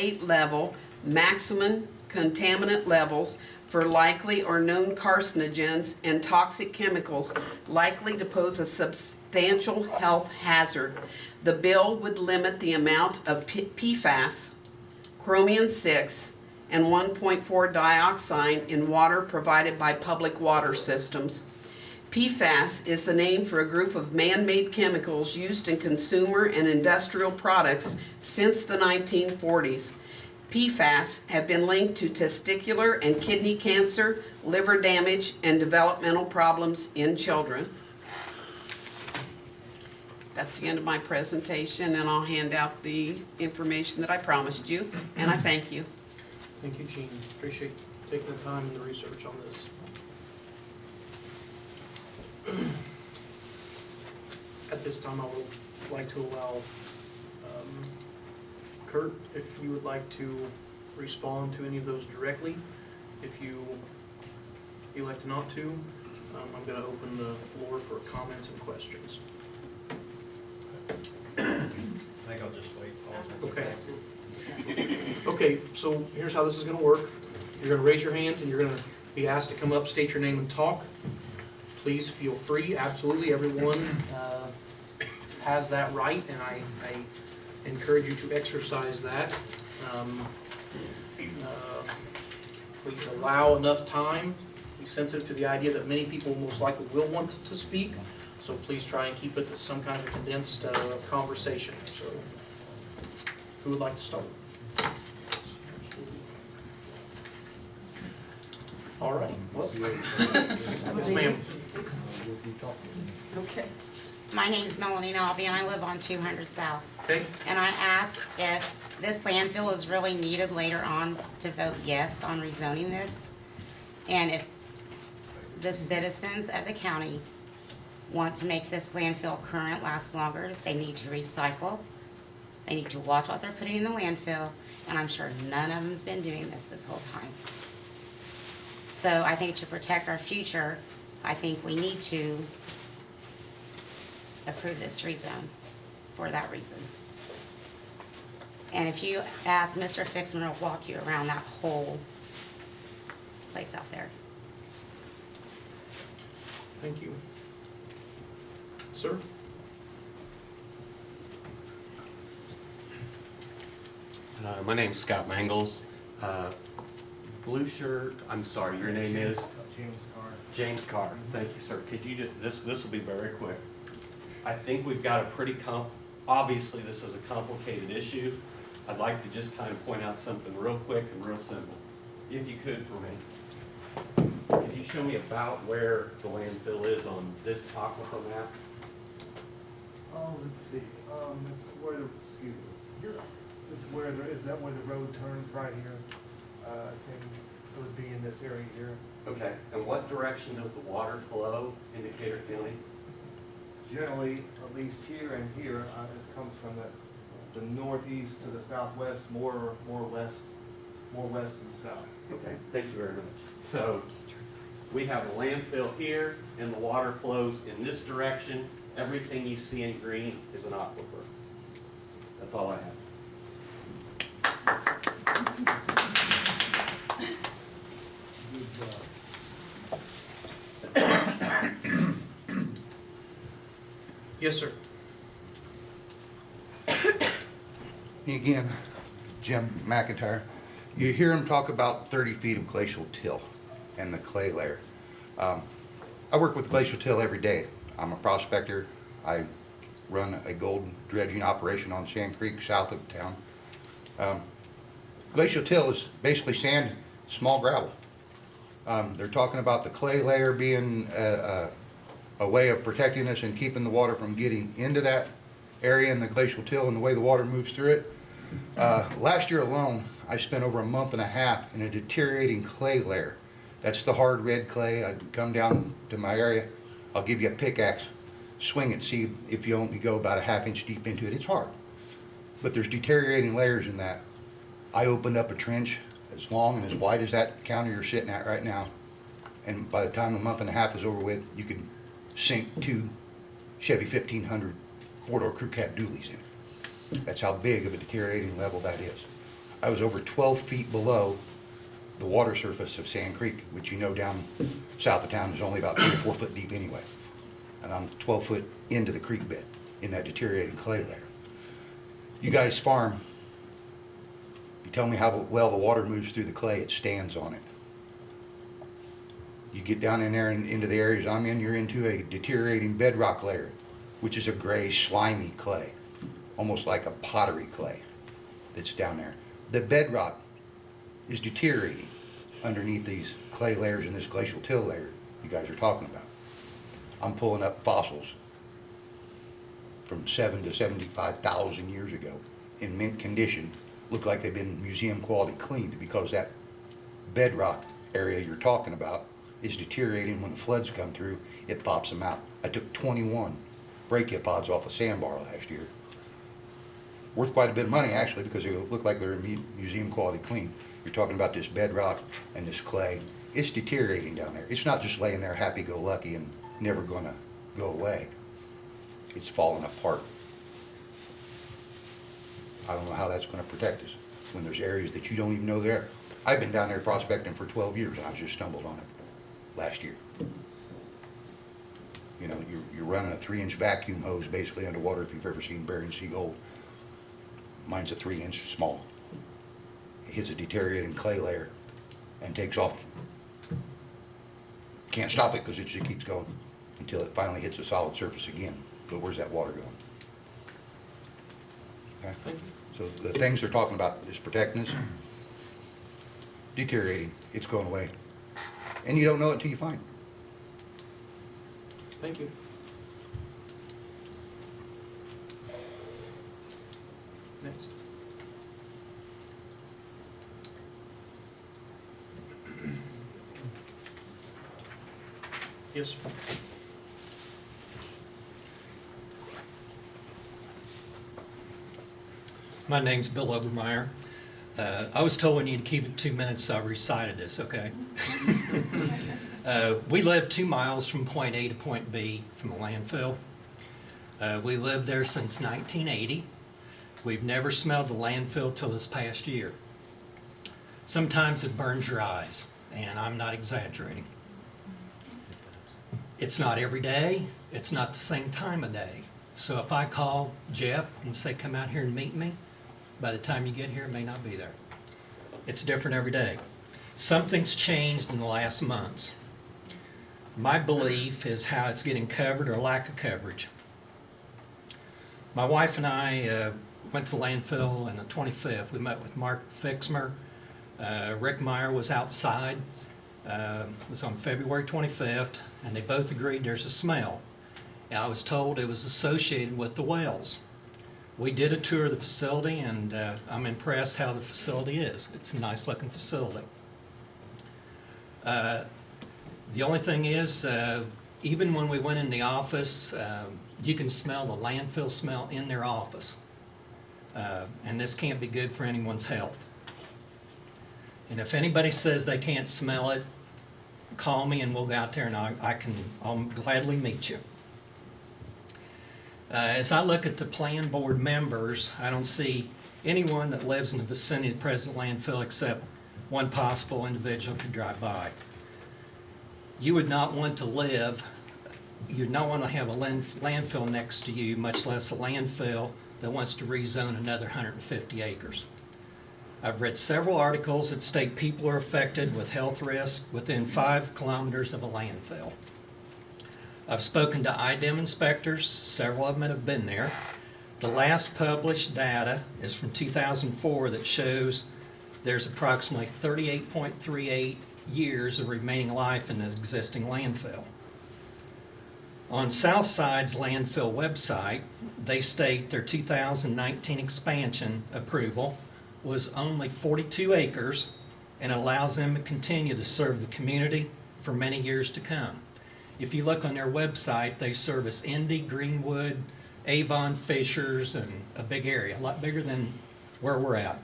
state level maximum contaminant levels for likely or known carcinogens and toxic chemicals likely to pose a substantial health hazard. The bill would limit the amount of PFAS, chromium-6, and 1.4 dioxide in water provided by public water systems. PFAS is the name for a group of man-made chemicals used in consumer and industrial products since the 1940s. PFAS have been linked to testicular and kidney cancer, liver damage, and developmental problems in children. That's the end of my presentation, and I'll hand out the information that I promised you, and I thank you. Thank you, Jean. Appreciate taking the time and the research on this. At this time, I would like to allow Kurt, if you would like to respond to any of those directly. If you elect not to, I'm going to open the floor for comments and questions. I think I'll just wait. Okay. Okay, so here's how this is going to work. You're going to raise your hand and you're going to be asked to come up, state your name and talk. Please feel free. Absolutely, everyone has that right, and I encourage you to exercise that. Please allow enough time. Be sensitive to the idea that many people most likely will want to speak, so please try and keep it to some kind of condensed conversation. So, who would like to start? All right. Yes, ma'am. Okay. My name is Melanie Nobby, and I live on 200 South. Okay. And I asked if this landfill is really needed later on to vote yes on rezoning this. And if the citizens of the county want to make this landfill current, last longer, they need to recycle. They need to watch what they're putting in the landfill, and I'm sure none of them's been doing this whole time. So I think to protect our future, I think we need to approve this rezone for that reason. And if you ask, Mr. Fixman will walk you around that whole place out there. Thank you. Sir? My name's Scott Mangles. Blue shirt, I'm sorry, your name is? James Carr. James Carr. Thank you, sir. Could you just, this will be very quick. I think we've got a pretty obviously this is a complicated issue. I'd like to just kind of point out something real quick and real simple. If you could for me. Could you show me about where the landfill is on this aquifer map? Oh, let's see, it's where the, excuse me, this is where is that where the road turns right here? I think it would be in this area here. Okay, and what direction does the water flow in Decatur County? Generally, at least here and here, it comes from the northeast to the southwest, more west than south. Okay, thank you very much. So we have a landfill here and the water flows in this direction. Everything you see in green is an aquifer. That's all I have. Yes, sir. Again, Jim McIntyre. You hear him talk about 30 feet of glacial till and the clay layer. I work with glacial till every day. I'm a prospector. I run a gold dredging operation on Sand Creek south of town. Glacial till is basically sand, small gravel. They're talking about the clay layer being a way of protecting us and keeping the water from getting into that area in the glacial till and the way the water moves through it. Last year alone, I spent over a month and a half in a deteriorating clay layer. That's the hard red clay. I'd come down to my area, I'll give you a pickaxe, swing it, see if you only go about a ½ inch deep into it. It's hard, but there's deteriorating layers in that. I opened up a trench as long and as wide as that counter you're sitting at right now, and by the time a month and a half is over with, you could sink 2 Chevy 1500 four-door crew cab dualies in it. That's how big of a deteriorating level that is. I was over 12 feet below the water surface of Sand Creek, which you know down south of town is only about 3 or 4 foot deep anyway. And I'm 12 foot into the creek bed in that deteriorating clay layer. You guys farm, you tell me how well the water moves through the clay, it stands on it. You get down in there and into the areas I'm in, you're into a deteriorating bedrock layer, which is a gray, slimy clay, almost like a pottery clay that's down there. The bedrock is deteriorating underneath these clay layers in this glacial till layer you guys are talking about. I'm pulling up fossils from 7 to 75,000 years ago in mint condition, look like they've been museum quality cleaned, because that bedrock area you're talking about is deteriorating. When the floods come through, it pops them out. I took 21 brachiopods off a sandbar last year. Worth quite a bit of money actually, because they look like they're museum quality clean. You're talking about this bedrock and this clay. It's deteriorating down there. It's not just laying there happy-go-lucky and never gonna go away. It's falling apart. I don't know how that's gonna protect us when there's areas that you don't even know there. I've been down there prospecting for 12 years and I just stumbled on it last year. You know, you're running a 3-inch vacuum hose basically underwater, if you've ever seen Bering Sea Gold. Mine's a 3-inch small. It hits a deteriorating clay layer and takes off. Can't stop it because it just keeps going until it finally hits a solid surface again. But where's that water going? Okay. Thank you. So the things they're talking about is protecting us, deteriorating, it's going away. And you don't know it until you find it. Thank you. Next. Yes, sir. My name's Bill Obermeyer. I was told we need to keep it 2 minutes, so I recited this, okay? We live 2 miles from point A to point B from a landfill. We lived there since 1980. We've never smelled the landfill till this past year. Sometimes it burns your eyes, and I'm not exaggerating. It's not every day, it's not the same time of day. So if I call Jeff and say, come out here and meet me, by the time you get here, it may not be there. It's different every day. Something's changed in the last months. My belief is how it's getting covered or lack of coverage. My wife and I went to the landfill on the 25th. We met with Mark Fixmer. Rick Meyer was outside. It was on February 25th, and they both agreed there's a smell. And I was told it was associated with the wells. We did a tour of the facility, and I'm impressed how the facility is. It's a nice looking facility. The only thing is, even when we went in the office, you can smell the landfill smell in their office. And this can't be good for anyone's health. And if anybody says they can't smell it, call me and we'll go out there and I'll gladly meet you. As I look at the plan board members, I don't see anyone that lives in the vicinity of the present landfill except one possible individual could drive by. You would not want to you'd not want to have a landfill next to you, much less a landfill that wants to rezone another 150 acres. I've read several articles that state people are affected with health risks within 5 kilometers of a landfill. I've spoken to IDEM inspectors, several of them have been there. The last published data is from 2004 that shows there's approximately 38.38 years of remaining life in the existing landfill. On Southside's landfill website, they state their 2019 expansion approval was only 42 acres and allows them to continue to serve the community for many years to come. If you look on their website, they service Indy, Greenwood, Avon, Fishers, and a big area, a lot bigger than where we're at.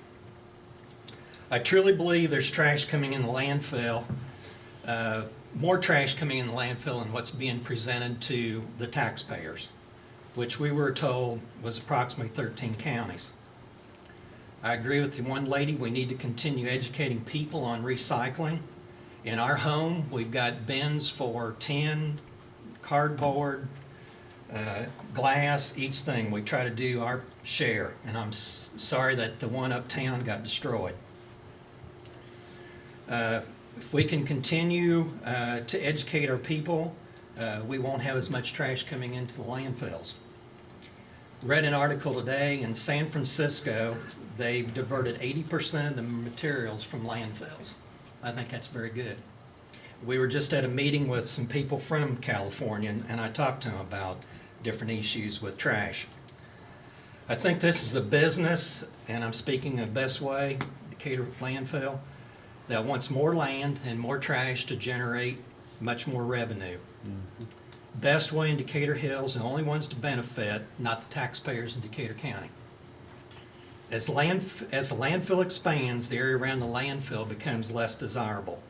I truly believe there's trash coming in the landfill, more trash coming in the landfill than what's being presented to the taxpayers, which we were told was approximately 13 counties. I agree with the one lady, we need to continue educating people on recycling. In our home, we've got bins for tin, cardboard, glass, each thing. We try to do our share, and I'm sorry that the one uptown got destroyed. If we can continue to educate our people, we won't have as much trash coming into the landfills. Read an article today in San Francisco, they've diverted 80% of the materials from landfills. I think that's very good. We were just at a meeting with some people from California, and I talked to them about different issues with trash. I think this is a business, and I'm speaking the best way, Decatur landfill, that wants more land and more trash to generate much more revenue. Best way in Decatur Hills, the only ones to benefit, not the taxpayers in Decatur County. As the landfill expands, the area around the landfill becomes less desirable.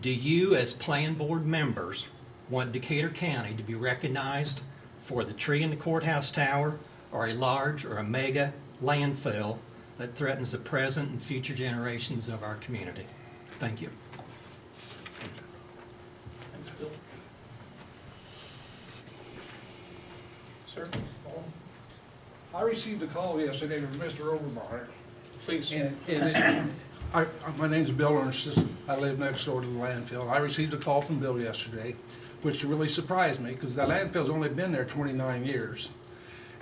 Do you, as plan board members, want Decatur County to be recognized for the tree in the courthouse tower, or a large or a mega landfill that threatens the present and future generations of our community? Thank you. Thanks, Bill. Sir, Paul, I received a call yesterday from Mr. Overmeyer. please. My name's Bill Ernst. I live next door to the landfill. I received a call from Bill yesterday, which really surprised me because the landfill's only been there 29 years.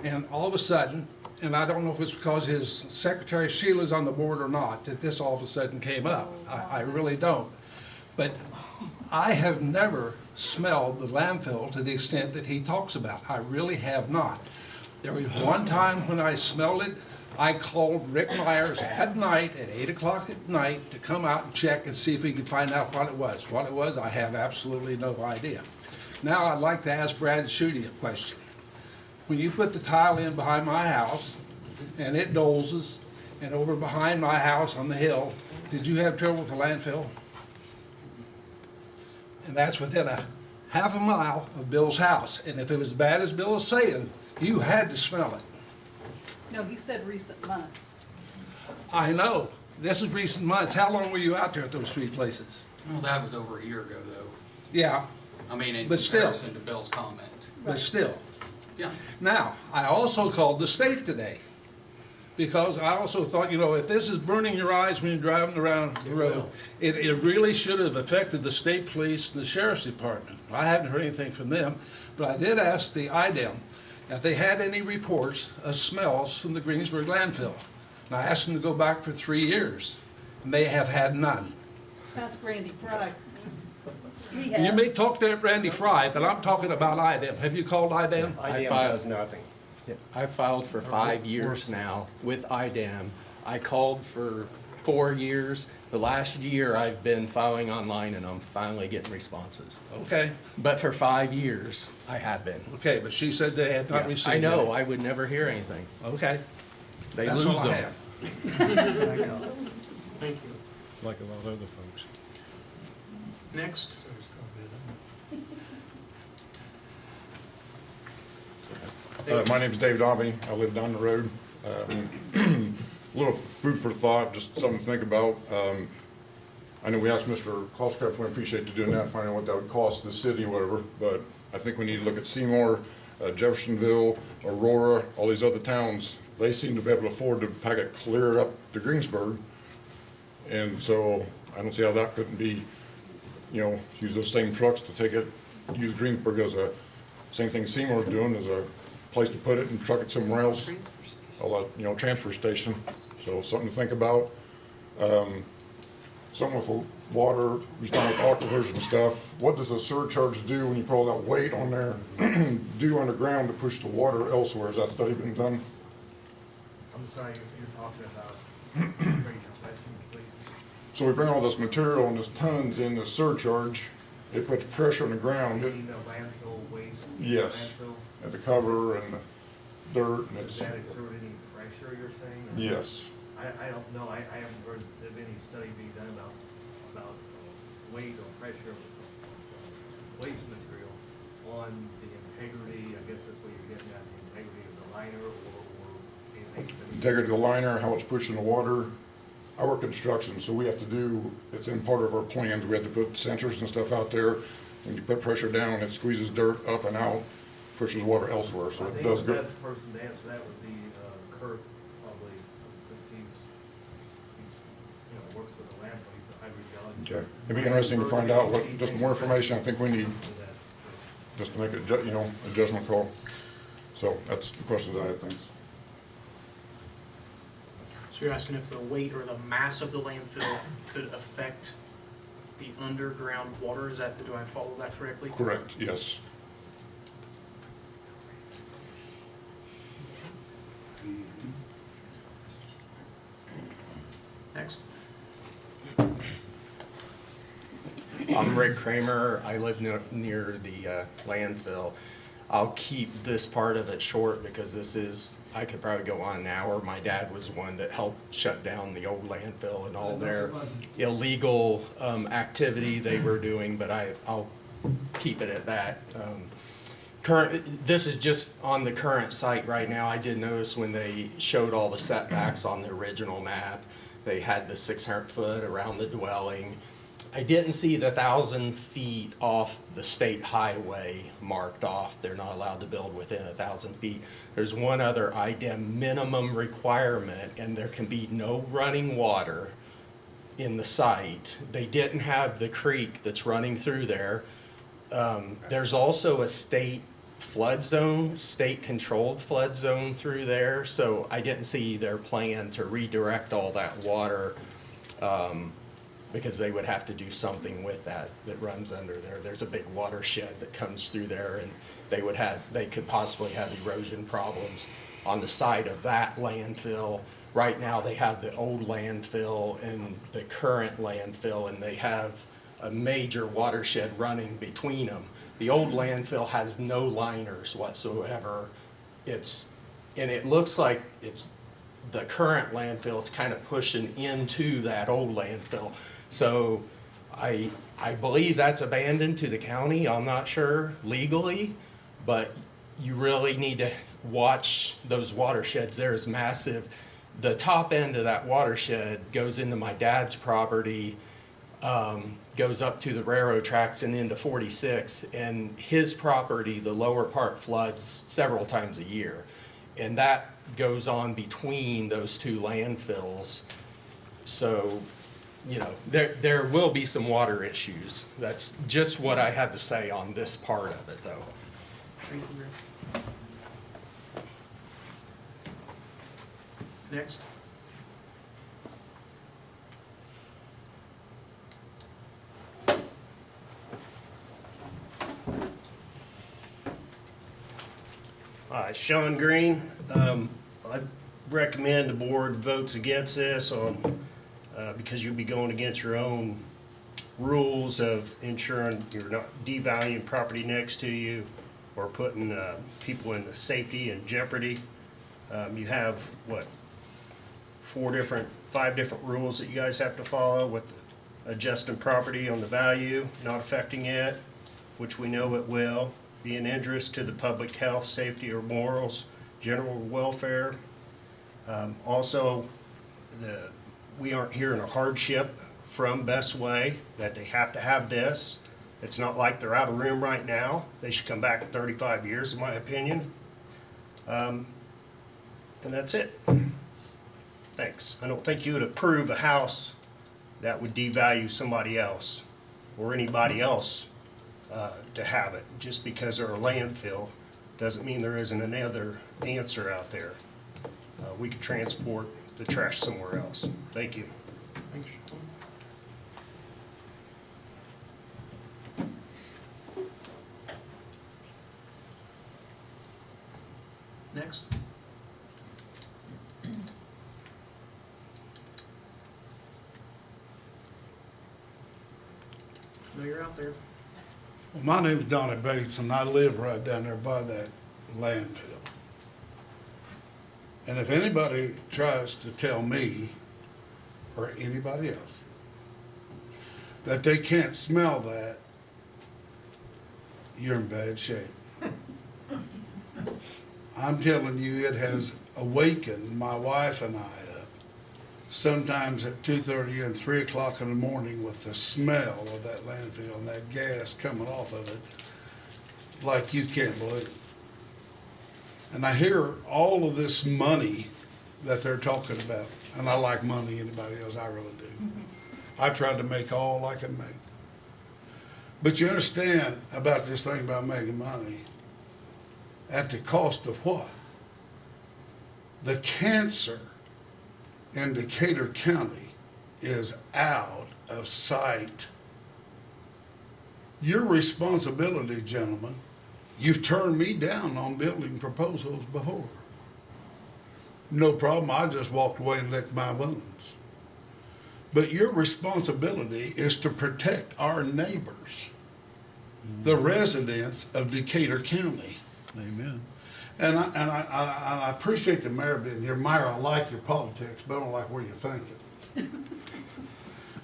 And all of a sudden, and I don't know if it's because his secretary Sheila's on the board or not, that this all of a sudden came up. I really don't. But I have never smelled the landfill to the extent that he talks about. I really have not. There was one time when I smelled it, I called Rick Myers at night, at 8 o'clock at night, to come out and check and see if he could find out what it was. What it was, I have absolutely no idea. Now I'd like to ask Brad Schutte a question. When you put the tile in behind my house, and it dozes, and over behind my house on the hill, did you have trouble with the landfill? And that's within a half a mile of Bill's house. And if it was as bad as Bill is saying, you had to smell it. No, he said recent months. I know. This is recent months. How long were you out there at those three places? Well, that was over a year ago, though. Yeah, I mean, in But still. comparison to Bill's comment. but still. Yeah. Now, I also called the state today because I also thought, if this is burning your eyes when you're driving around the road, it really should have affected the state police and the sheriff's department. I haven't heard anything from them, but I did ask the IDEM if they had any reports of smells from the Greensburg landfill. And I asked them to go back for 3 years, and they have had none. Ask Randy Fry. He You may has. talk to Randy Fry, but I'm talking about IDEM. Have you called IDEM? IDEM does nothing. I filed for 5 years now with IDEM. I called for 4 years. The last year I've been filing online and I'm finally getting responses. Okay, But for 5 years, I have been. okay, but she said they had not received I know, any. I would never hear anything. Okay. They That's lose all I them. have. Thank you. Like a lot of other folks. Next. My name's David Aubie. I live down the road. A little food for thought, just something to think about. I know we asked Mr. Kloskopf, we appreciate you doing that, finding out what that would cost the city or whatever, but I think we need to look at Seymour, Jeffersonville, Aurora, all these other towns. They seem to be able to afford to pack it clear up to Greensburg. And so I don't see how that couldn't be, use those same trucks to take it, use Greensburg as same thing Seymour's doing, as a place to put it and truck it somewhere else. A lot, transfer station. So something to think about. Something with the water, we talking with aquifers and stuff. What does a surcharge do when you put all that weight on there, do underground to push the water elsewhere? Has that study been done? I'm sorry, you're talking about, repeat your question, please. So we bring all this material and this tons in the surcharge, it puts pressure on the ground. You mean the landfill waste? Yes. Landfill, At the cover and the dirt and does it's, that exert any pressure, you're saying? or- yes. I don't know, I haven't heard of any study being done about weight or pressure of waste material on the integrity, I guess that's what you're getting at, the integrity of the liner or integrity of the liner, how it's pushing the water. I work construction, so we have to do, it's in part of our plans, we have to put sensors and stuff out there. When you put pressure down, it squeezes dirt up and out, pushes water elsewhere, so I it think does the go. best person to answer that would be Kurt, probably, since he's, you know, works with the landfill, he's a hydrogeologist. Okay, it'd be interesting to find out what, just more information I think we need, just to make a, you know, a judgment call. So that's the questions I have, thanks. So you're asking if the weight or the mass of the landfill could affect the underground water? Is that, do I follow that correctly? Correct, yes. Next. I'm Rick Kramer. I live near the landfill. I'll keep this part of it short because this is, I could probably go on an hour. My dad was one that helped shut down the old landfill and all their illegal activity they were doing, but I'll keep it at that. This is just on the current site right now. I did notice when they showed all the setbacks on the original map, they had the 600 foot around the dwelling. I didn't see the 1,000 feet off the state highway marked off. They're not allowed to build within 1,000 feet. There's one other IDEM minimum requirement, and there can be no running water in the site. They didn't have the creek that's running through there. There's also a state flood zone, state-controlled flood zone through there, so I didn't see their plan to redirect all that water, because they would have to do something with that runs under there. There's a big watershed that comes through there, and they could possibly have erosion problems on the side of that landfill. Right now, they have the old landfill and the current landfill, and they have a major watershed running between them. The old landfill has no liners whatsoever. And it looks like it's the current landfill, it's kind of pushing into that old landfill. So I believe that's abandoned to the county. I'm not sure legally, but you really need to watch those watersheds. There is massive. The top end of that watershed goes into my dad's property, goes up to the railroad tracks and into 46, and his property, the lower part, floods several times a year. And that goes on between those two landfills. So, you know, there will be some water issues. That's just what I have to say on this part of it, though. Thank you, Rick. Next. Sean Green. I recommend the board votes against this because you'll be going against your own rules of ensuring you're not devaluing property next to you or putting people in safety and jeopardy. You have, what, 5 different rules that you guys have to follow with adjusting property on the value, not affecting it, which we know it will, be an interest to the public health, safety, or morals, general welfare. Also, we aren't hearing a hardship from Best Way that they have to have this. It's not like they're out of room right now. They should come back in 35 years, in my opinion. And that's it. Thanks. I don't think you would approve a house that would devalue somebody else or anybody else to have it. Just because they're a landfill doesn't mean there isn't another answer out there. We could transport the trash somewhere else. Thank you. Thanks, Sean. Next. No, you're out there. Well, my name's Donnie Bates, and I live right down there by that landfill. And if anybody tries to tell me, or anybody else, that they can't smell that, you're in bad shape. I'm telling you, it has awakened my wife and I up, sometimes at 2:30 and 3 o'clock in the morning with the smell of that landfill and that gas coming off of it like you can't believe. And I hear all of this money that they're talking about, and I like money, anybody else, I really do. I tried to make all I can make. But you understand about this thing about making money, at the cost of what? The cancer in Decatur County is out of sight. Your responsibility, gentlemen, you've turned me down on building proposals before. No problem, I just walked away and licked my wounds. But your responsibility is to protect our neighbors, the residents of Decatur County. Amen. And I appreciate the mayor being here. Mayor, I like your politics, but I don't like where you're thinking.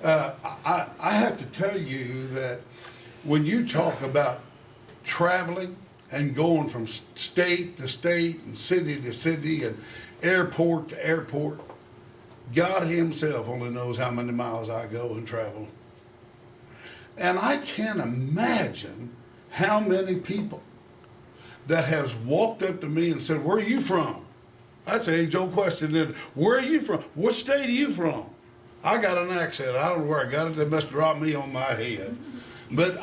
I have to tell you that when you talk about traveling and going from state to state and city to city and airport to airport, God himself only knows how many miles I go and travel. And I can't imagine how many people that has walked up to me and said, "Where are you from?" That's an age-old question. Then, where are you from? What state are you from? I got an accent. I don't know where I got it. They must drop me on my head. But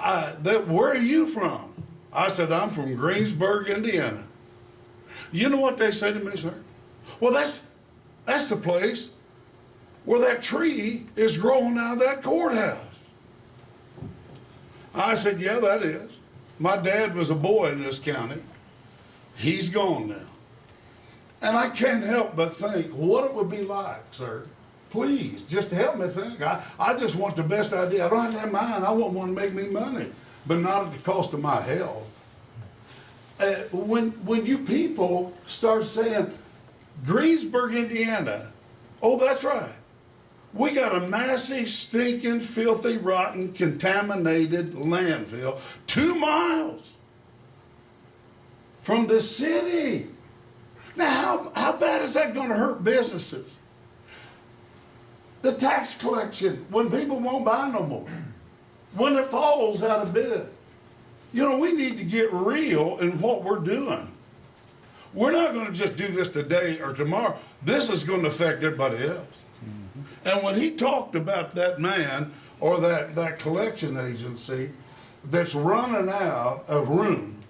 where are you from? I said, "I'm from Greensburg, Indiana." You know what they say to me, sir? "Well, that's the place where that tree is growing out of that courthouse." I said, "Yeah, that is. My dad was a boy in this county. He's gone now." And I can't help but think what it would be like, sir. Please, just help me think. I just want the best idea. I don't have to have mine. I want one to make me money, but not at the cost of my health. When you people start saying, Greensburg, Indiana, oh, that's right. We got a massive, stinking, filthy, rotten, contaminated landfill 2 miles from the city. Now, how bad is that going to hurt businesses? The tax collection, when people won't buy no more, when it falls out of bid. You know, we need to get real in what we're doing. We're not going to just do this today or tomorrow. This is going to affect everybody else. And when he talked about that man or that collection agency that's running out of room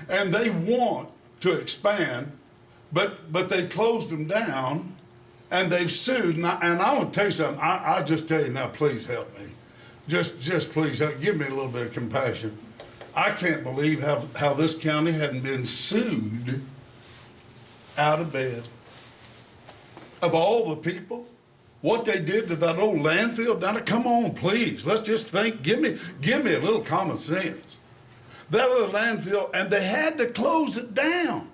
and they want to expand, but they closed them down and they've sued. And I want to tell you something. I just tell you now, please help me. Just please help. Give me a little bit of compassion. I can't believe how this county hadn't been sued out of bed. Of all the people, what they did to that old landfill down there, come on, please. Let's just think, give me a little common sense. That other landfill, and they had to close it down.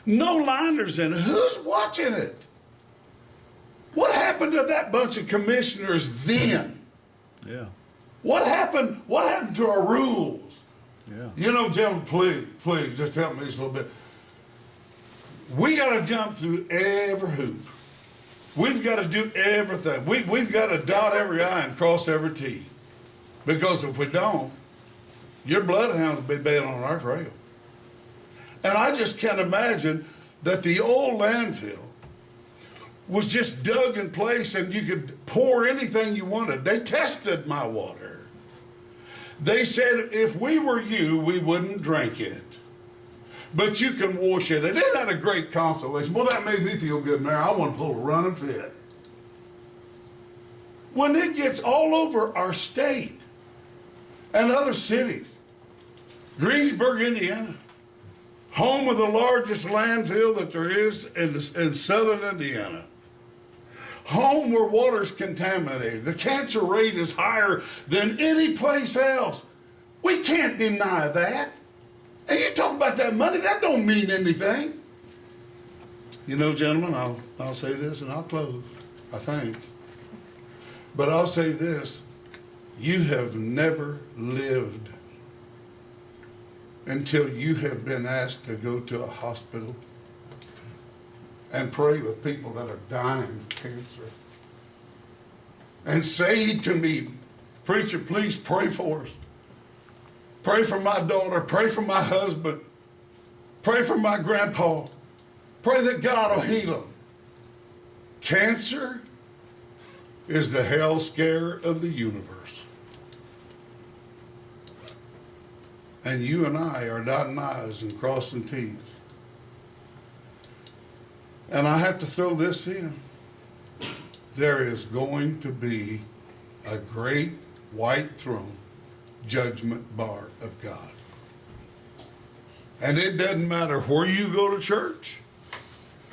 No liners in it. Who's watching it? What happened to that bunch of commissioners then? Yeah. What happened to our rules? Yeah. You know, gentlemen, please, just help me just a little bit. We got to jump through every hoop. We've got to do everything. We've got to dot every I and cross every T. Because if we don't, your bloodhounds will be bailing on our trail. And I just can't imagine that the old landfill was just dug in place and you could pour anything you wanted. They tested my water. They said if we were you, we wouldn't drink it. But you can wash it. And isn't that a great consolation? Well, that made me feel good, Mayor. I want to pull a running fit. When it gets all over our state and other cities, Greensburg, Indiana, home of the largest landfill that there is in southern Indiana, home where water's contaminated, the cancer rate is higher than any place else. We can't deny that. And you talk about that money, that don't mean anything. You know, gentlemen, I'll say this and I'll close, I think. But I'll say this, you have never lived until you have been asked to go to a hospital and pray with people that are dying of cancer. And say to me, preacher, please pray for us. Pray for my daughter, pray for my husband, pray for my grandpa. Pray that God will heal them. Cancer is the hell scare of the universe. And you and I are dotting I's and crossing T's. And I have to throw this in. There is going to be a great white throne judgment bar of God. And it doesn't matter where you go to church.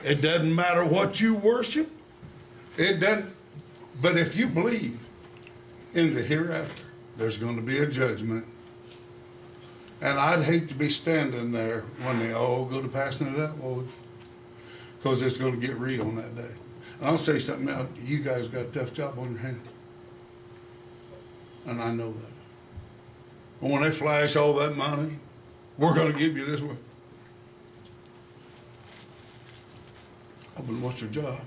It doesn't matter what you worship. It doesn't. But if you believe in the hereafter, there's going to be a judgment. And I'd hate to be standing there when they all go to passing it out, Lord, because it's going to get real on that day. And I'll say something else. You guys got a tough job on your hands. And I know that. And when they flash all that money, we're going to give you this one. Oh, but what's your job?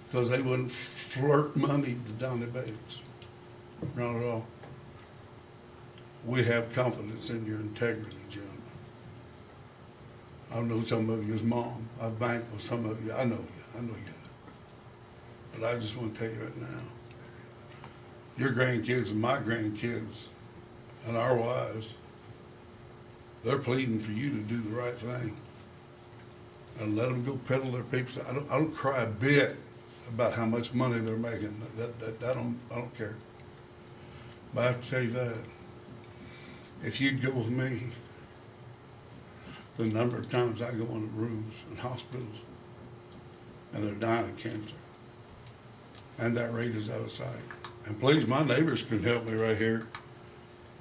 Because they wouldn't flirt money down their backs. Not at all. We have confidence in your integrity, gentlemen. I know some of you as mom. I've banked with some of you. I know you. I know you. But I just want to tell you right now, your grandkids and my grandkids and our wives, they're pleading for you to do the right thing and let them go peddle their papers. I don't cry a bit about how much money they're making. I don't care. But I have to tell you that if you'd go with me, the number of times I go into rooms in hospitals and they're dying of cancer, and that rate is out of sight. And please, my neighbors can help me right here.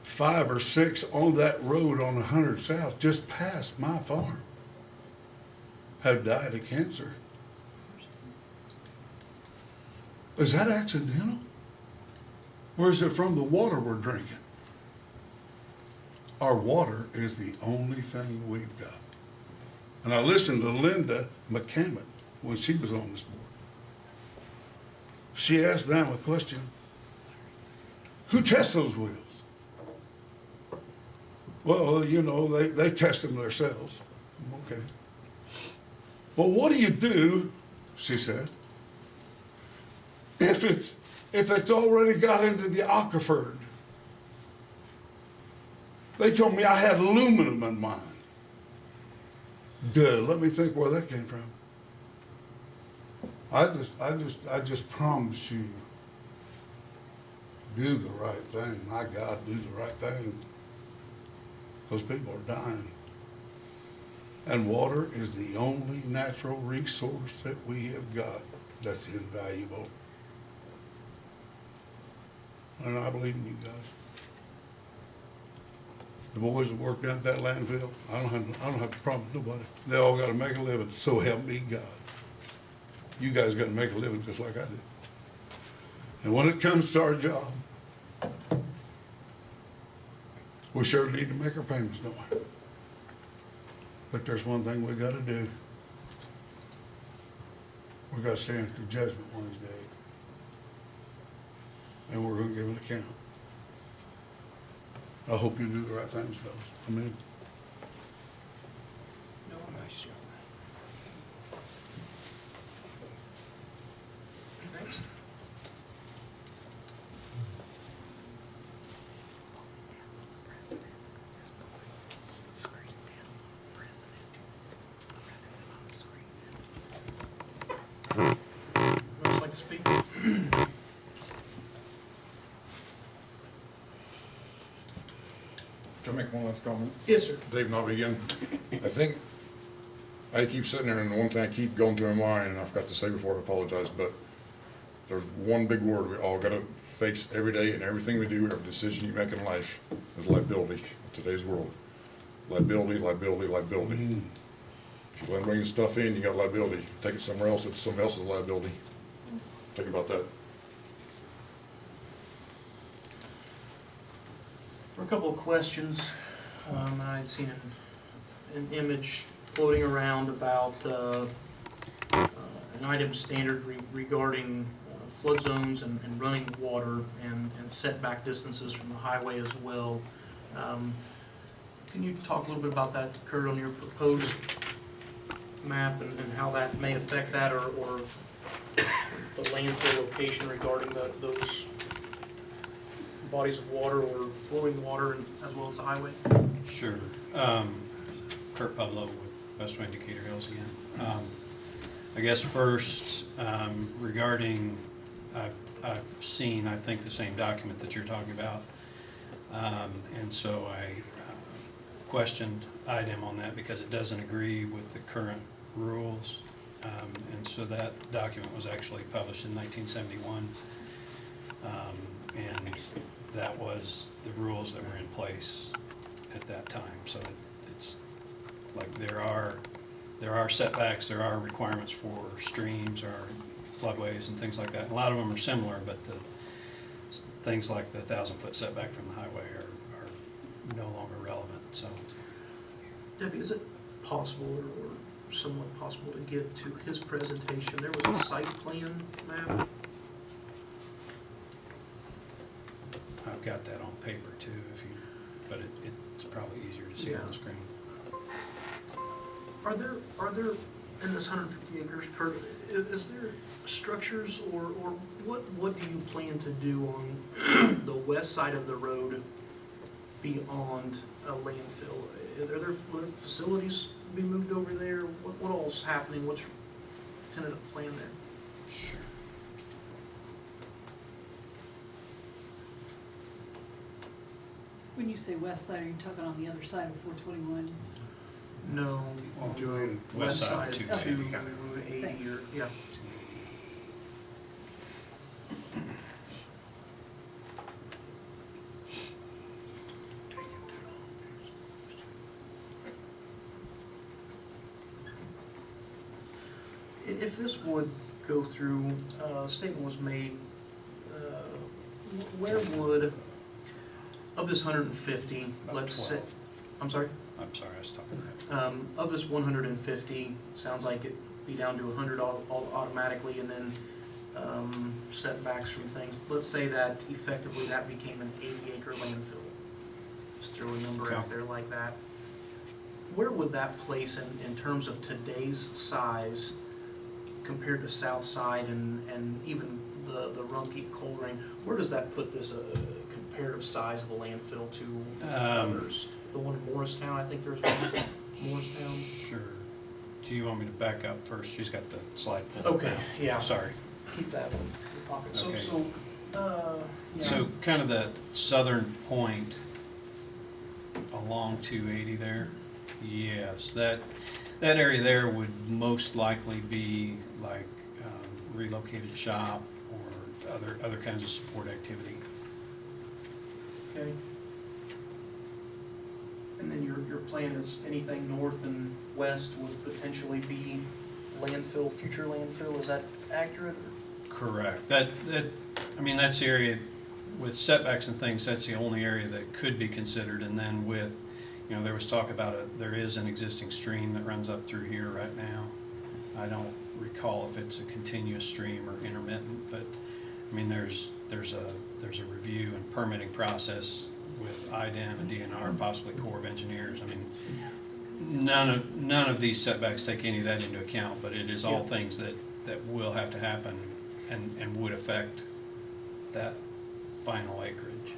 5 or 6 on that road on 100 South, just past my farm, have died of cancer. Is that accidental? Or is it from the water we're drinking? Our water is the only thing we've got. And I listened to Linda McCammon when she was on this board. She asked them a question. Who tests those wheels? Well, you know, they test them themselves. Okay. Well, what do you do, she said, if it's already got into the aquifer? They told me I had aluminum in mine. Duh, let me think where that came from. I just promise you, do the right thing. My God, do the right thing. Those people are dying. And water is the only natural resource that we have got that's invaluable. And I believe in you guys. The boys that work down at that landfill, I don't have a problem with nobody. They all got to make a living, so help me God. You guys got to make a living just like I do. And when it comes to our job, we sure need to make our payments, don't we? But there's one thing we got to do. We got to stand to judgment one of these days. And we're going to give an account. I hope you do the right things, fellas. Amen. No, nice job. Next. Who else like to speak? Can I make one last comment? Yes, sir. Dave Nobby again. I think, I keep sitting there and the one thing I keep going through my mind, and I forgot to say before I apologize, but there's one big word we all gotta face every day in everything we do, every decision you make in life is liability in today's world. Liability, liability, liability. If you let them bring the stuff in, you got liability. Take it somewhere else, it's somebody else's liability. Think about that. For a couple of questions, I had seen an image floating around about an item standard regarding flood zones and running water and setback distances from the highway as well. Can you talk a little bit about that, Kurt, on your proposed map and how that may affect that, or the landfill location regarding those bodies of water or flowing water as well as the highway? Sure. Kurt Pablo with Western Decatur Hills again. I guess first, regarding, I've seen, I think, the same document that you're talking about. And so I questioned IDEM on that because it doesn't agree with the current rules. And so that document was actually published in 1971. And that was the rules that were in place at that time. So it's like there are setbacks, there are requirements for streams or floodways and things like that. A lot of them are similar, but the things like the 1,000-foot setback from the highway are no longer relevant. So, Debbie, is it possible or somewhat possible to get to his presentation? There was a site plan map. I've got that on paper too, but it's probably easier to see on the screen. Are there in this 150 acres is there structures or what do you plan to do on the west side of the road beyond a landfill? Are there facilities be moved over there? What all's happening? What's your tentative plan there? Sure. When you say west side, are you talking on the other side of 421? No, West side of 280. 280 Thanks. or, yeah. If this would go through, a statement was made, where would, of this 150, let's say, 12. I'm sorry? I'm sorry, I was talking about. Of this 150, sounds like it'd be down to 100 automatically, and then setbacks from things. Let's say that effectively that became an 80-acre landfill. Just throw a number out there like that. Where would that place in terms of today's size compared to South Side and even the Rumpke Coal Drain? Where does that put this comparative size of a landfill to others? The one in Morristown, I think there's one in Morristown. Sure. Do you want me to back up first? She's got the slide pulled up Okay, now. yeah. Sorry. Keep that in your pocket. Okay. Yeah. So kind of that southern point along 280 there, yes, that area there would most likely be like relocated shop or other kinds of support activity. Okay. And then your plan is anything north and west would potentially be landfill, future landfill, is that accurate? Correct. That I mean, that's the area with setbacks and things, that's the only area that could be considered. And then with, you know, there was talk about there is an existing stream that runs up through here right now. I don't recall if it's a continuous stream or intermittent, but I mean, there's a review and permitting process with IDEM and DNR, possibly Corps of Engineers. I mean, none of these setbacks take any of that into account, but it is all things that will have to happen and would affect that final acreage.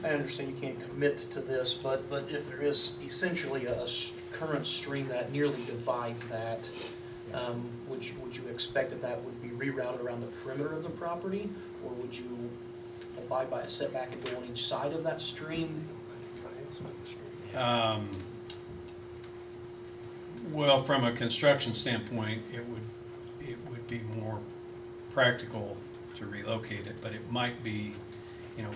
I understand you can't commit to this, but if there is essentially a current stream that nearly divides that, would you expect that would be rerouted around the perimeter of the property, or would you abide by a setback and go on each side of that stream? Well, from a construction standpoint, it would be more practical to relocate it, but it might be, you know,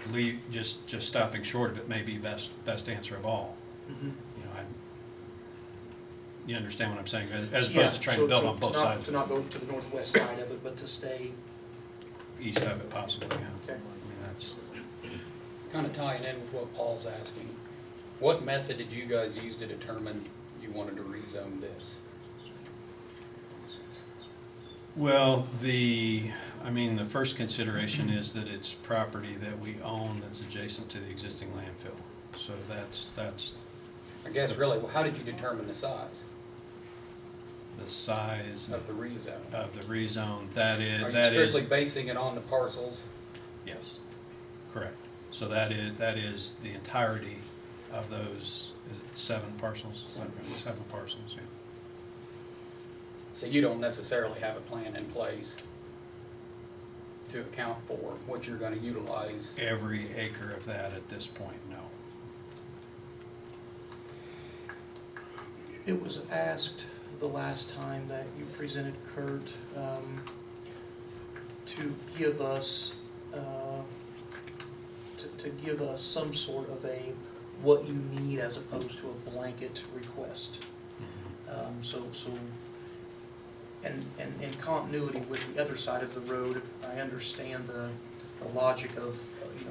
just stopping short of it may be best answer of all. Mm-hmm. You know, you understand what I'm saying, as opposed to trying to build on both sides. To not go to the northwest side of it, but to stay. East of it possibly, yeah. Okay. I mean, that's, Kind of tying in with what Paul's asking. What method did you guys use to determine you wanted to rezone this? Well, the first consideration is that it's property that we own that's adjacent to the existing landfill. So that's I guess really, well, how did you determine the size the size of the rezone? of the rezone. That is, Are you strictly basing it on the parcels? yes, correct. So that is the entirety of those, is it 7 parcels? 7 parcels, yeah. So you don't necessarily have a plan in place to account for what you're gonna utilize? Every acre of that at this point, no. It was asked the last time that you presented, Kurt, to give us, to give us some sort of a what you need as opposed to a blanket request. So, and in continuity with the other side of the road, I understand the logic of,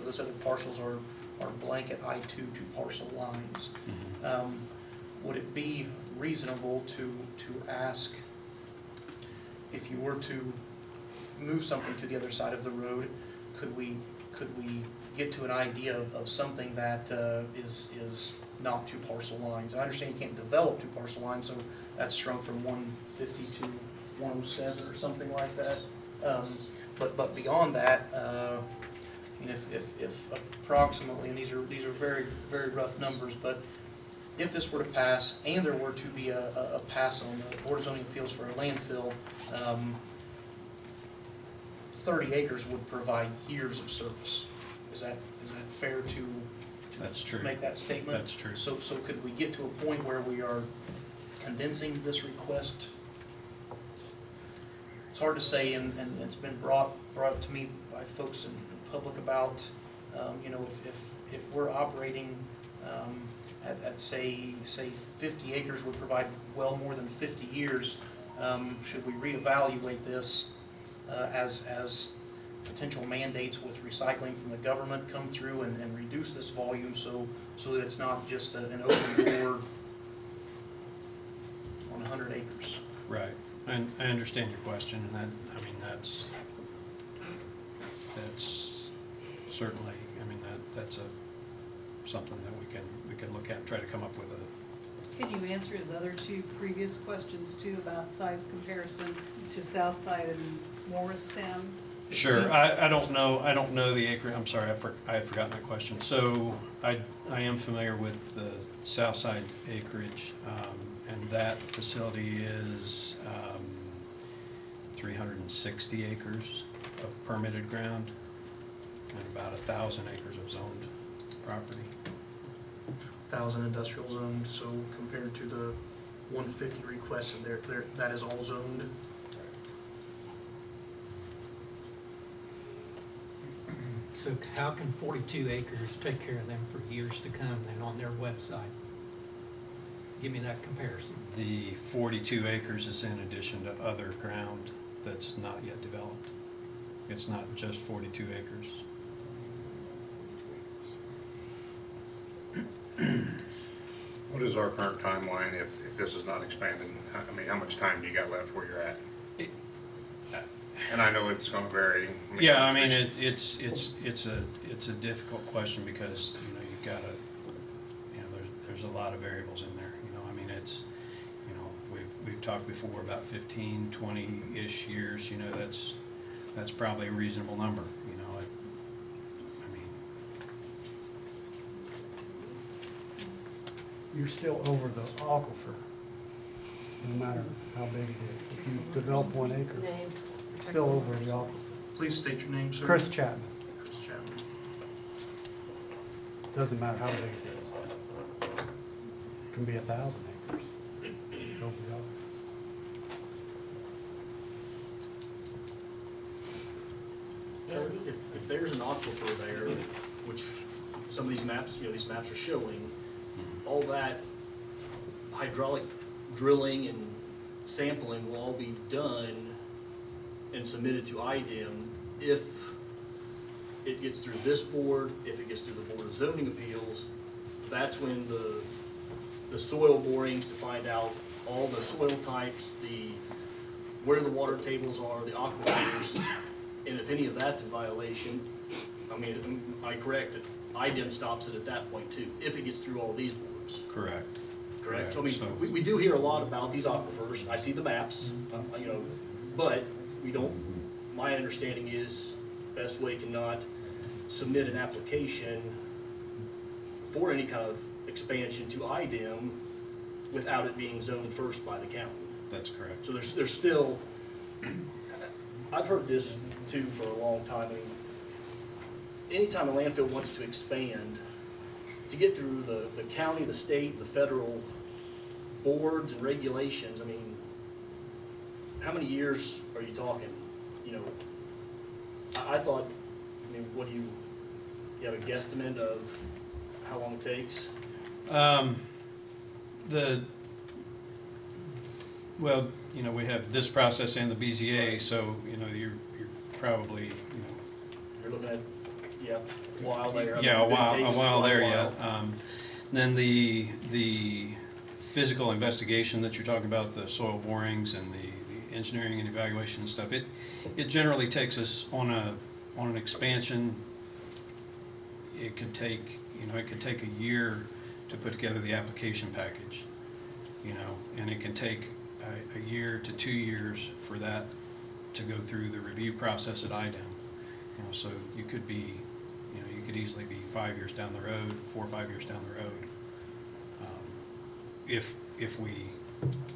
those other parcels are blanket I-2 to parcel lines. Would it be reasonable to ask if you were to move something to the other side of the road, could we get to an idea of something that is not 2 parcel lines? I understand you can't develop 2 parcel lines, so that's shrunk from 150 to 107 or something like that. But beyond that, if approximately, and these are very, very rough numbers, but if this were to pass and there were to be a pass on the Board of Zoning Appeals for a landfill, 30 acres would provide years of service. Is that fair to That's true. make that statement? That's true. So could we get to a point where we are condensing this request? It's hard to say, and it's been brought up to me by folks in public about, if we're operating at say 50 acres would provide well more than 50 years, should we reevaluate this as potential mandates with recycling from the government come through and reduce this volume so that it's not just an open door on 100 acres? Right. And I understand your question, and that's certainly, that's something that we can look at and try to come up with a. Can you answer his other 2 previous questions too about size comparison to Southside and Morristown? Sure. I don't know the acre. I'm sorry, I had forgotten that question. So I am familiar with the Southside acreage, and that facility is 360 acres of permitted ground and about 1,000 acres of zoned property. 1,000 industrial zoned, so compared to the 150 requested, that is all zoned. So how can 42 acres take care of them for years to come then on their website? Give me that comparison. The 42 acres is in addition to other ground that's not yet developed. It's not just 42 acres. What is our current timeline if this is not expanded? How much time do you got left where you're at? And I know it's gonna vary. Yeah, it's a difficult question because, you've got there's a lot of variables in there, it's, we've talked before about 15, 20-ish years, that's probably a reasonable number, You're still over the aquifer, no matter how big it is. If you develop 1 acre, it's still over the aquifer. Please state your name, sir. Chris Chapman. Chris Chapman. Doesn't matter how big it is. It can be 1,000 acres. It's over the aquifer. If there's an aquifer there, which some of these maps, these maps are showing, all that hydraulic drilling and sampling will all be done and submitted to IDEM if it gets through this board, if it gets through the Board of Zoning Appeals, that's when the soil borings to find out all the soil types, where the water tables are, the aquifers, and if any of that's in violation, I mean, am I correct, that IDEM stops it at that point too, if it gets through all these boards? Correct. Correct? So I mean, So- we do hear a lot about these aquifers, I see the maps, you know, but we don't, my understanding is, best way to not submit an application for any kind of expansion to IDEM without it being zoned first by the county. That's correct. So there's still, I've heard this too for a long time. I mean, anytime a landfill wants to expand, to get through the county, the state, the federal boards and regulations, I mean, how many years are you talking? You know, I thought, I mean, what do you have a guesstimate of how long it takes? Well, you know, we have this process and the BZA, so, you know, you're probably, you know. You're looking at, yeah, a while there. I mean, Yeah, it's been taking a while there, quite a yeah. while. Then the physical investigation that you're talking about, the soil borings and the engineering and evaluation and stuff, it generally takes us on an expansion, it could take, you know, it could take a year to put together the application package, you know, and it can take a year to 2 years for that to go through the review process at IDEM. You know, so you could be, you know, you could easily be 5 years down the road, 4 or 5 years down the road. If we.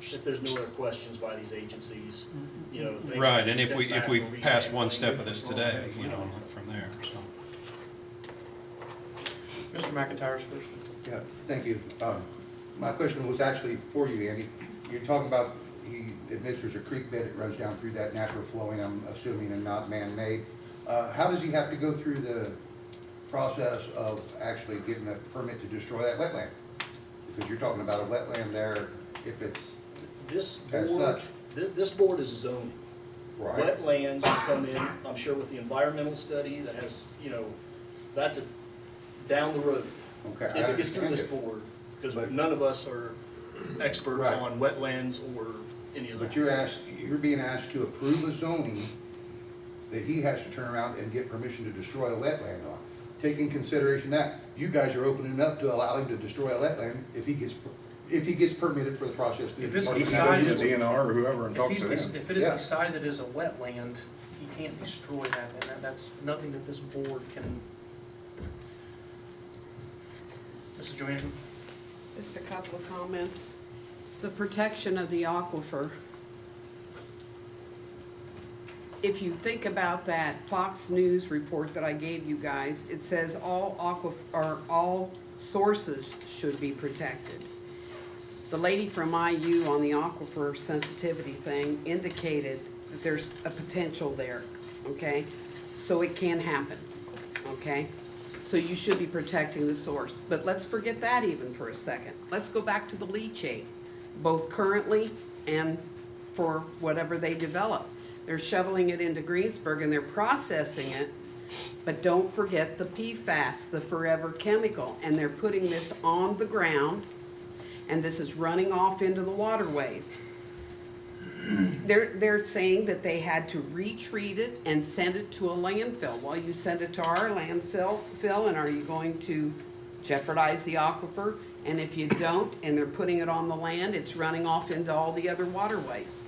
If there's no other questions by these agencies, you know, things. Right, can and be if sent we back for pass one resampling. step of this today, you know, from there, so. Mr. McIntyre's first. Yeah, thank you. My question was actually for you, Andy. You're talking about, he admits there's a creek bed that runs down through that natural flowing, I'm assuming, and not man-made. How does he have to go through the process of actually getting a permit to destroy that wetland? Because you're talking about a wetland there, if it's This as board, such. this board is zoning. Right. Wetlands will come in, I'm sure with the environmental study that has, you know, that's down the road. Okay, If I it gets through this understand it. board, because But- none of us are experts Right. on wetlands or any of that. But you're being asked to approve a zoning that he has to turn around and get permission to destroy a wetland on. Taking consideration that, you guys are opening up to allow him to destroy a wetland if he gets permitted for the process. If it's He decided, goes to the DNR or whoever and talks to them. if it is Yeah. decided as a wetland, he can't destroy that, and that's nothing that this board can. Mrs. Joanne? Just a couple of comments. The protection of the aquifer. If you think about that Fox News report that I gave you guys, it says all sources should be protected. The lady from IU on the aquifer sensitivity thing indicated that there's a potential there, okay? So it can happen, okay? So you should be protecting the source. But let's forget that even for a second. Let's go back to the leachate, both currently and for whatever they develop. They're shoveling it into Greensburg and they're processing it, but don't forget the PFAS, the forever chemical, and they're putting this on the ground, and this is running off into the waterways. They're saying that they had to retreat it and send it to a landfill. Well, you send it to our landfill, and are you going to jeopardize the aquifer? And if you don't, and they're putting it on the land, it's running off into all the other waterways.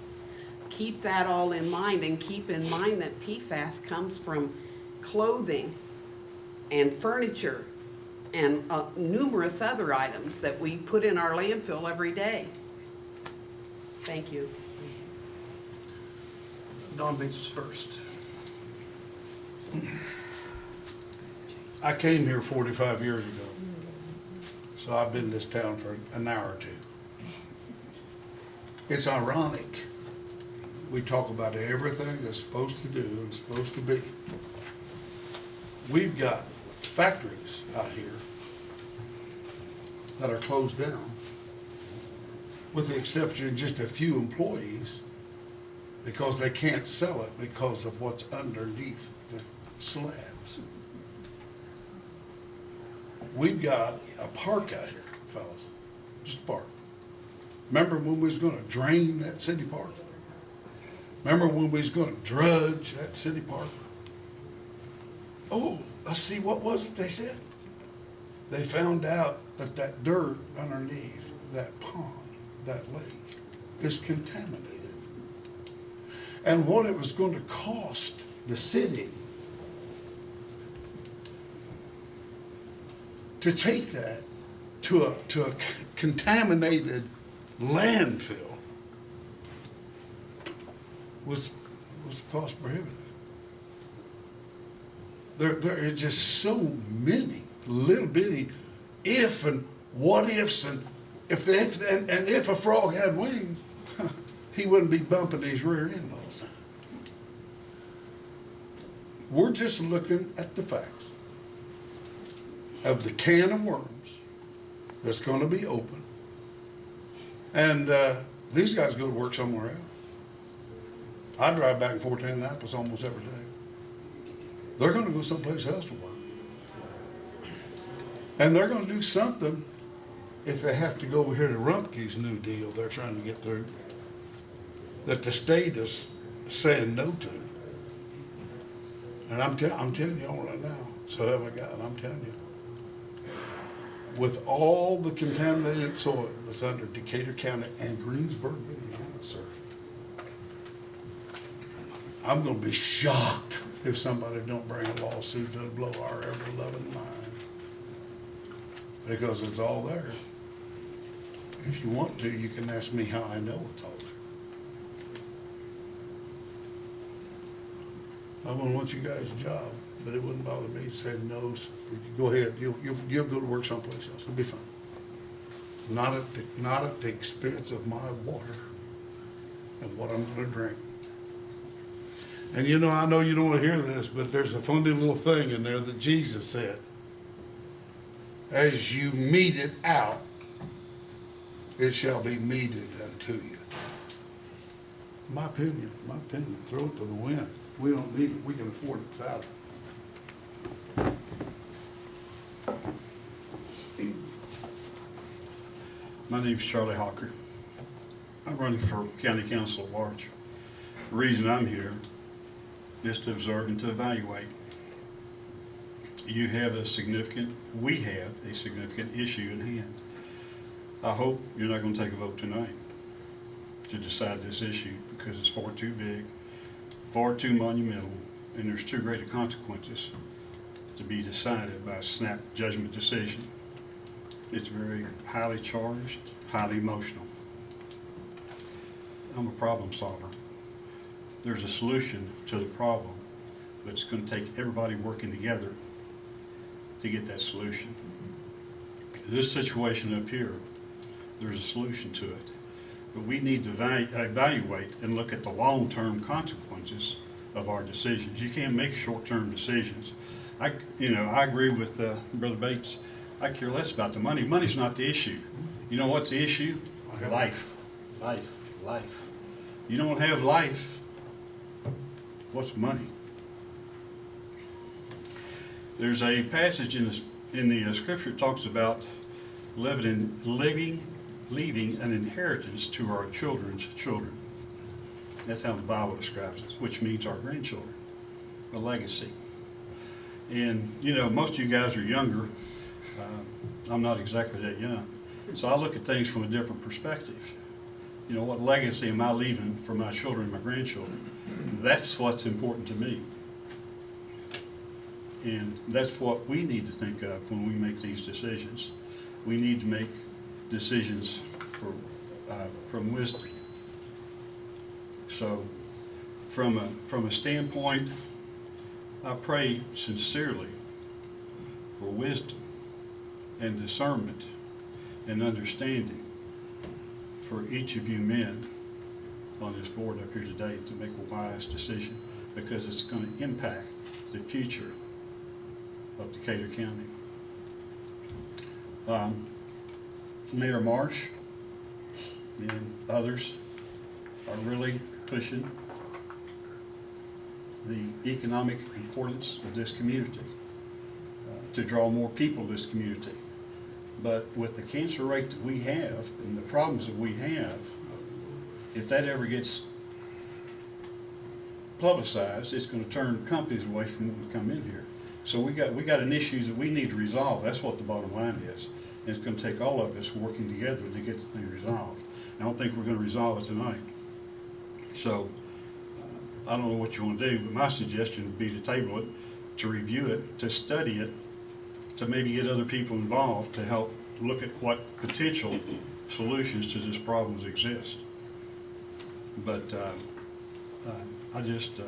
Keep that all in mind, and keep in mind that PFAS comes from clothing and furniture and numerous other items that we put in our landfill every day. Thank you. Don Bates is first. I came here 45 years ago, so I've been in this town for an hour or two. It's ironic. We talk about everything that's supposed to do and supposed to be. We've got factories out here that are closed down, with the exception of just a few employees, because they can't sell it because of what's underneath the slabs. we've got a park out here, fellas, just a park. Remember when we was gonna drain that city park? Remember when we was gonna drudge that city park? Oh, let's see, what was it they said? They found out that that dirt underneath that pond, that lake, is contaminated. And what it was going to cost the city to take that to a contaminated landfill was cost prohibitive. There are just so many little bitty if and what ifs, and if a frog had wings, he wouldn't be bumping his rear end all the time. We're just looking at the facts of the can of worms that's going to be open, and these guys go to work somewhere else. I drive back and forth to Indianapolis almost every day. They're going to go someplace else to work. And they're going to do something if they have to go over here to Rumpke's new deal they're trying to get through, that the state is saying no to. And I'm telling you all right now, so help me God, I'm telling you, with all the contaminated soil that's under Decatur County and Greensburg, Indiana, sir, I'm going to be shocked if somebody don't bring a lawsuit to blow our ever-loving mind. Because it's all there. If you want to, you can ask me how I know it's all there. I wouldn't want you guys a job, but it wouldn't bother me to say no. Go ahead, you'll go to work someplace else. It'll be fine. Not at the expense of my water and what I'm going to drink. And you know, I know you don't want to hear this, but there's a funny little thing in there that Jesus said. As you mete it out, it shall be meted unto you. My opinion, throw it to the wind. We don't need it, we can afford it without it. My name's Charlie Hawker. I'm running for county council at large. The reason I'm here is to observe and to evaluate. We have a significant issue in hand. I hope you're not going to take a vote tonight to decide this issue, because it's far too big, far too monumental, and there's too great a consequences to be decided by a snap judgment decision. It's very highly charged, highly emotional. I'm a problem solver. There's a solution to the problem, but it's going to take everybody working together to get that solution. This situation up here, there's a solution to it, but we need to evaluate and look at the long-term consequences of our decisions. You can't make short-term decisions. I agree with Brother Bates. I care less about the money. Money's not the issue. You know what's the issue? Life. You don't have life, what's money? There's a passage in the scripture that talks about leaving an inheritance to our children's children. That's how the Bible describes it, which means our grandchildren, a legacy. And you know, most of you guys are younger. I'm not exactly that young. So I look at things from a different perspective. You know, what legacy am I leaving for my children and my grandchildren? That's what's important to me. And that's what we need to think of when we make these decisions. We need to make decisions from wisdom. So from a standpoint, I pray sincerely for wisdom and discernment and understanding for each of you men on this board up here today to make a wise decision, because it's going to impact the future of Decatur County. Mayor Marsh and others are really pushing the economic importance of this community. to draw more people to this community. But with the cancer rate that we have and the problems that we have, if that ever gets publicized, it's gonna turn companies away from wanting to come in here. So we got an issue that we need to resolve. That's what the bottom line is. And it's gonna take all of us working together to get the thing resolved. I don't think we're gonna resolve it tonight. So, I don't know what you wanna do, but my suggestion would be to table it, to review it, to study it, to maybe get other people involved to help look at what potential solutions to this problem exist. But I just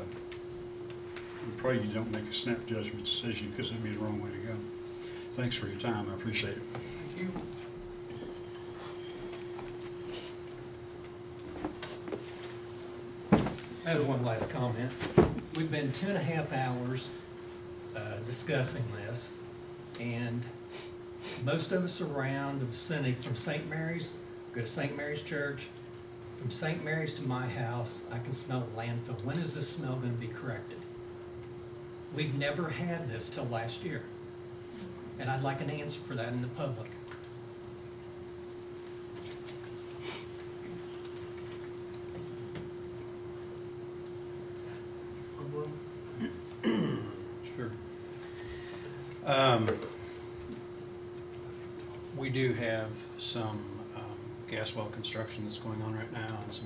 pray you don't make a snap judgment decision, because that'd be the wrong way to go. Thanks for your time, I appreciate it. Thank you. I have one last comment. We've been 2.5 hours discussing this, and most of us around the vicinity from St. Mary's, go to St. Mary's Church, from St. Mary's to my house, I can smell a landfill. When is this smell going to be corrected? We've never had this till last year, and I'd like an answer for that in the public. Sure. We do have some gas well construction that's going on right now and some